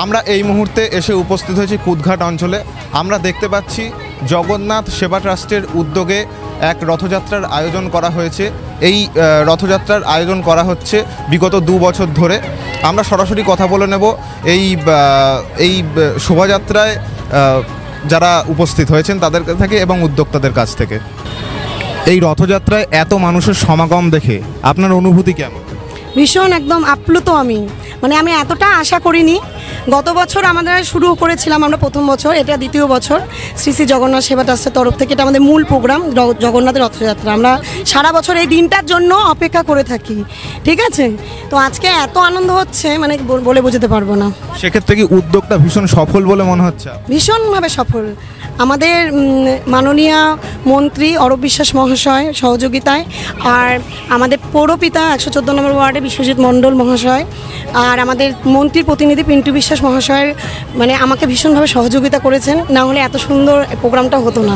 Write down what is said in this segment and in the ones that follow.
আমরা এই মুহূর্তে এসে উপস্থিত হয়েছি কুদঘাট অঞ্চলে। আমরা দেখতে পাচ্ছি জগন্নাথ সেবা ট্রাস্টের উদ্যোগে এক রথযাত্রার আয়োজন করা হয়েছে। এই রথযাত্রার আয়োজন করা হচ্ছে বিগত 2 বছর ধরে। আমরা সরাসরি কথা বলে নেব এই শোভাযাত্রায় যারা উপস্থিত হয়েছেন তাদের থেকে এবং উদ্যোক্তাদের কাছ থেকে। এই রথযাত্রায় এত মানুষের সমাগম দেখে আপনার অনুভূতি কেমন? ভীষণ একদম আপ্লুত আমি, মানে আমি এতটা আশা করিনি। গত বছর আমরা শুরু করেছিলাম, আমরা প্রথম বছর, এটা দ্বিতীয় বছর শ্রী শ্রী জগন্নাথ সেবা ট্রাস্টের তরফ থেকে। এটা আমাদের মূল প্রোগ্রাম জগন্নাথের রথযাত্রা। আমরা সারা বছর এই দিনটার জন্য অপেক্ষা করে থাকি, ঠিক আছে? তো আজকে এত আনন্দ হচ্ছে, মানে বলে বোঝাতে পারবো না। সেক্ষেত্রে কি উদ্যোগটা ভীষণ সফল বলে মনে হচ্ছে? ভীষণভাবে সফল। আমাদের মাননীয় মন্ত্রী অরূপ বিশ্বাস মহাশয় সহযোগিতায়, আর আমাদের পৌরপিতা 114 নম্বর ওয়ার্ডে বিশ্বজিৎ মণ্ডল মহাশয়, আর আমাদের মন্ত্রীর প্রতিনিধি পিন্টু বিশ্বাস মহাশয়ের মানে আমাকে ভীষণভাবে সহযোগিতা করেছেন, না হলে এত সুন্দর প্রোগ্রামটা হতো না।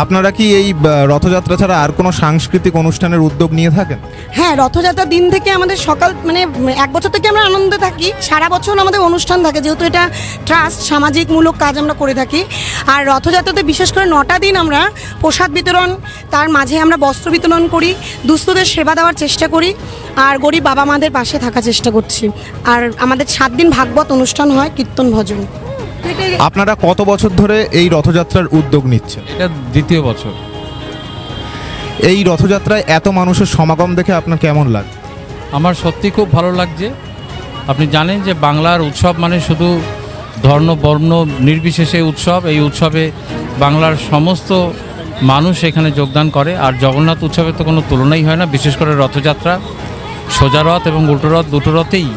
আপনারা কি এই রথযাত্রা ছাড়া আর কোনো সাংস্কৃতিক অনুষ্ঠানের উদ্যোগ নিয়ে থাকেন? হ্যাঁ, রথযাত্রার দিন থেকে আমাদের সকাল মানে 1 বছর থেকে আমরা আনন্দে থাকি। সারা বছর আমাদের অনুষ্ঠান থাকে, যেহেতু এটা ট্রাস্ট, সামাজিকমূলক কাজ আমরা করে থাকি। আর রথযাত্রাতে বিশেষ করে 9টা দিন আমরা প্রসাদ বিতরণ, তার মাঝে আমরা বস্ত্র বিতরণ করি, দুস্থদের সেবা দেওয়ার চেষ্টা করি, আর গরিব বাবা মাদের পাশে থাকার চেষ্টা করছি। আর আমাদের 7 দিন ভাগবত অনুষ্ঠান হয়, কীর্তন ভজন। আপনারা কত বছর ধরে এই রথযাত্রার উদ্যোগ নিচ্ছেন? এটা দ্বিতীয় বছর। এই রথযাত্রায় এত মানুষের সমাগম দেখে আপনার কেমন লাগে? আমার সত্যি খুব ভালো লাগছে। আপনি জানেন যে বাংলার উৎসব মানে শুধু ধর্ম বর্ণ নির্বিশেষে উৎসব। এই উৎসবে বাংলার সমস্ত মানুষ এখানে যোগদান করে। আর জগন্নাথ উৎসবের তো কোনো তুলনাই হয় না। বিশেষ করে রথযাত্রা, সোজা রথ এবং উল্টো রথ, দুটো রথেই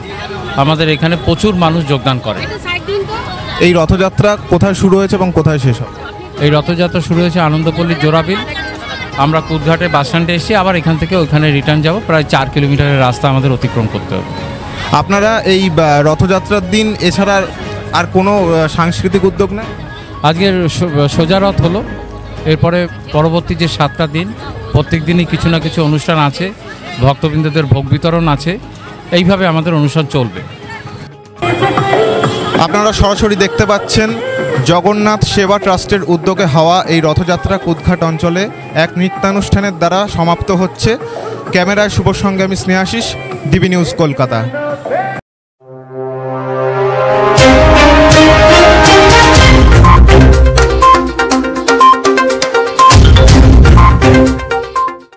আমাদের এখানে প্রচুর মানুষ যোগদান করে। এই রথযাত্রা কোথায় শুরু হয়েছে এবং কোথায় শেষ হবে? এই রথযাত্রা শুরু হয়েছে আনন্দপল্লী জোড়াবিল। আমরা কুদঘাটের বাস স্ট্যান্ডে এসে আবার এখান থেকে ওইখানে রিটার্ন যাব। প্রায় 4 কিলোমিটারের রাস্তা আমাদের অতিক্রম করতে হবে। আপনারা এই রথযাত্রার দিন এছাড়া আর কোনো সাংস্কৃতিক উদ্যোগ নেই? আজকের সোজা রথ হলো, এরপরে পরবর্তী যে 7টা দিন প্রত্যেক দিনই কিছু না কিছু অনুষ্ঠান আছে, ভক্তবৃন্দদের ভোগ বিতরণ আছে। এইভাবে আমাদের অনুষ্ঠান চলবে। আপনারা সরাসরি দেখতে পাচ্ছেন জগন্নাথ সেবা ট্রাস্টের উদ্যোগে হওয়া এই রথযাত্রা কুদঘাট অঞ্চলে এক নৃত্যানুষ্ঠানের দ্বারা সমাপ্ত হচ্ছে। ক্যামেরায় শুভ সঙ্গে আমি স্নেহাশিস, ডিবি নিউজ কলকাতা।